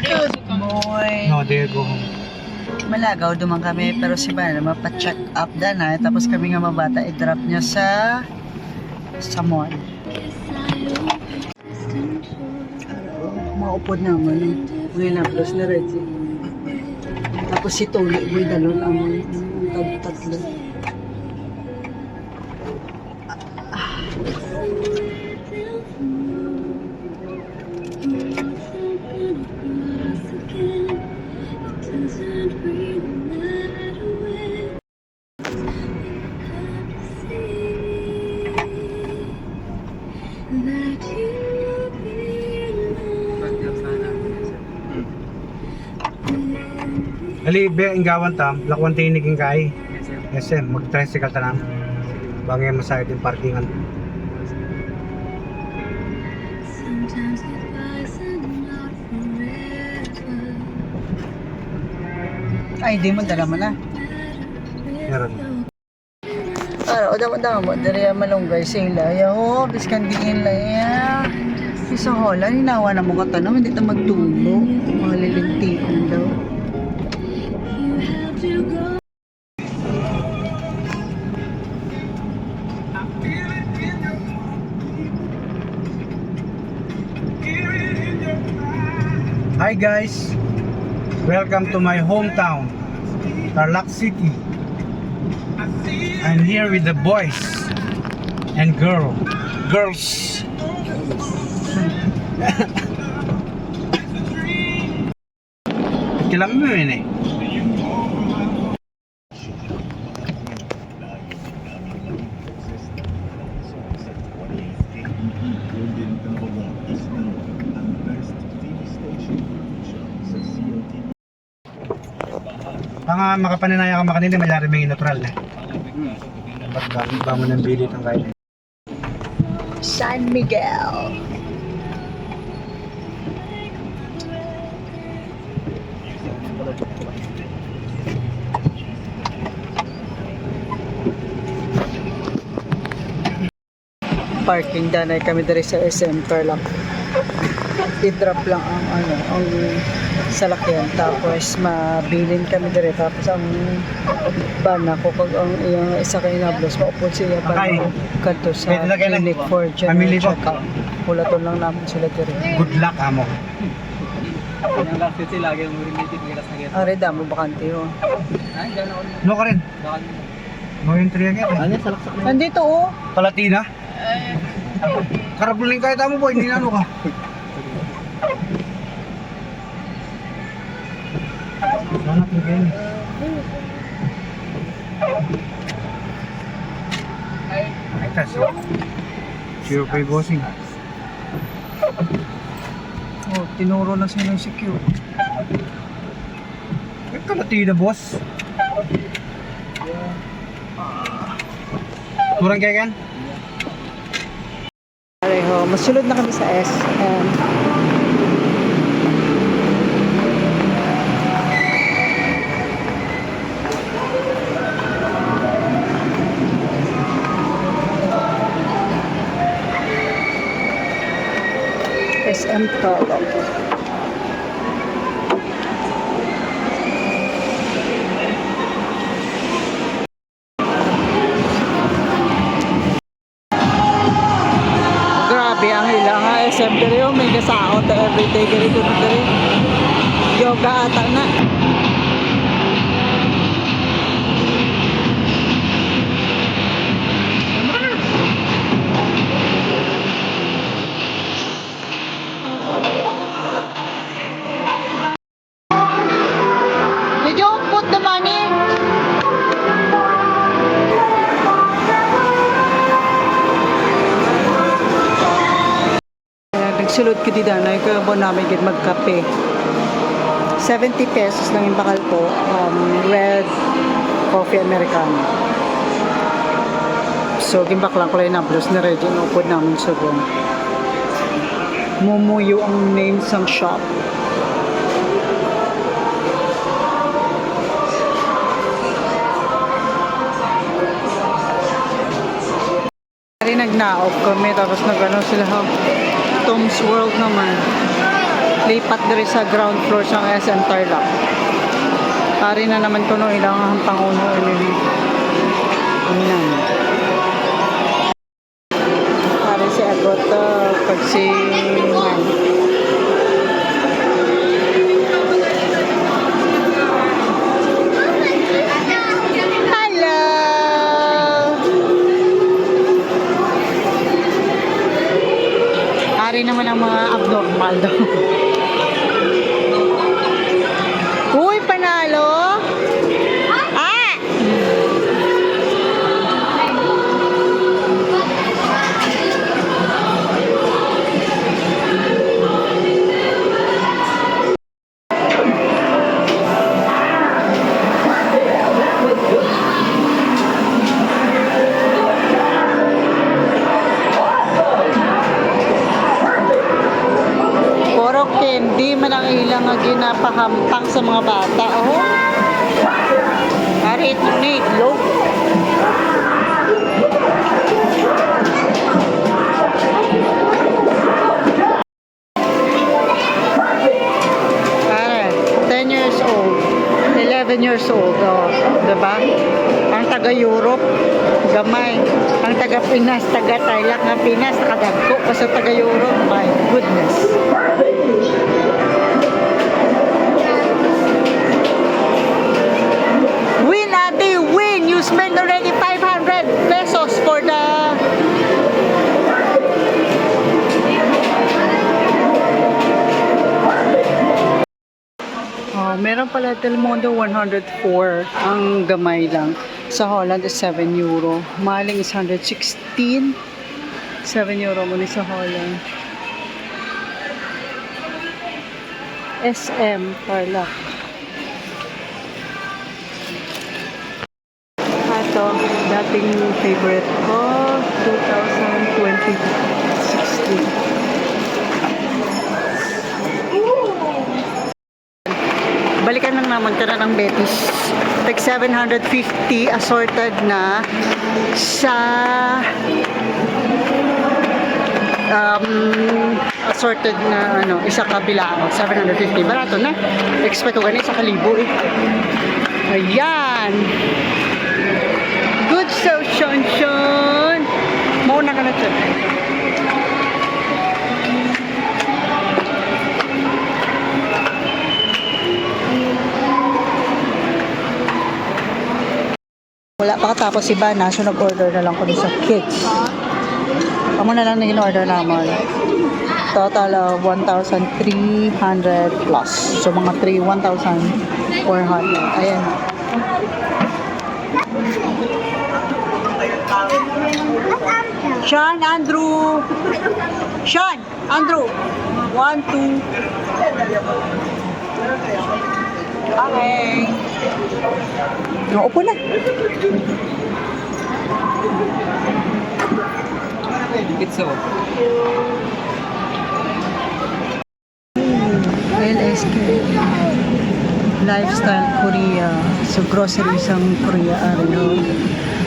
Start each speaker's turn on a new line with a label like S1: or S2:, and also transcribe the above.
S1: Good morning.
S2: No, there go home.
S1: Malagaw duman kami pero si Bana mapacheck up na tapos kami nga mabata i-drop niya sa mall. Maupod naman. Ngayon na plus na Reggie. Tapos si Tony boy dalon ang tatlo.
S2: Ali, be, ang gawan tam, lakwan tinig ang kay. SM, mag-tricycle ta lang. Bangay masayad yung parkingan.
S1: Ay, di mo dala mo na.
S2: Meron.
S1: O dama mo, dari malunggay sila. Yaho, biskan diin la ya. Isa hola, ninawa na mo ka tanong, hindi ta magtubo. Mga lilintian daw.
S2: Hi guys, welcome to my hometown, Tarlac City. I'm here with the boys and girls. Kailan mo yun eh? Pang makapaninaya ka makanindi, mayari may natural eh. Ba't ba mo nang bilit ang kain?
S1: San Miguel. Parking danay kami dari sa SM Tarlac. I-drop lang ang salakyan tapos mabilin kami dire tapos ang bana ko kag ang iyang isa kay nablos maupod siya pa kadto sa clinic for general check-up. Pulaton lang namin sila dire.
S2: Good luck amo.
S3: Yang last city lagi ang urinated miras na gito.
S1: Are damo bakante ho.
S3: Ay, diyan ako.
S2: No ka rin? No yung triya
S3: Ano salaksak na?
S1: Nandito oh.
S2: Palatina? Karabuling kahit mo boy, hindi na ano ka. Sana tingin. Ay kasi. Sure kay bossing.
S1: Oh, tinuro na sila yung secure.
S2: Ay Palatina boss. Turang kaya kan?
S1: Pareho, masulod na kami sa SM. SM Tarlac. Grabe ang ilang SM diri oh, may gasaot everyday ganito diri. Yoga ata na. Did you put the money? Nagsulod ko di danay kaya bo namin gid magkape. 70 pesos lang yung bakal ko. Red coffee americano. So gimbak lang ko lang na plus na red yung upod namin sugon. Mumuyo ang name sang shop. Nagnaop kami tapos nagano sila Tom's World naman. lipat diri sa ground floor sa SM Tarlac. Pari na naman ko no ilang panguno ini. Unan. Pari si Agot pag si Man. Hello. Pari naman ang mga abnormal daw. Uy, panalo! Ah! Puro candy man ang ilang nga ginapahampang sa mga bata. Oh. Ari ito na itlog. Pare, 10 years old, 11 years old. Oh, diba? Ang taga-Europe, gamay. Ang taga-Pinas, taga-Tarlac nga Pinas, nakadagko pa sa taga-Europe. My goodness. Win, ate, win! You spent already 500 pesos for the... Oh, meron pala Telmondo 104. Ang gamay lang. Sa Holland is 7 euro. Maling is 116. 7 euro muna sa Holland. SM Tarlac. Ito, dating favorite ko, 2016. Balikan lang naman ka na ng Betis. Like 750 assorted na sa assorted na ano, isa kabila 750. Barato na. Expect ko ganito sa kalibo eh. Ayan. Good so, Sean. Mauna ka na dyan. Wala pa katapos si Bana, so nag-order na lang ko sa kids. Amo na lang na in-order naman. Total of 1,300 plus. So mga 1,400. Ayan. Sean, Andrew. Sean, Andrew. 1, 2. Okay. Naupo na.
S3: It's so.
S1: LSK. Lifestyle Korea. So groceries ang Korea. Ano.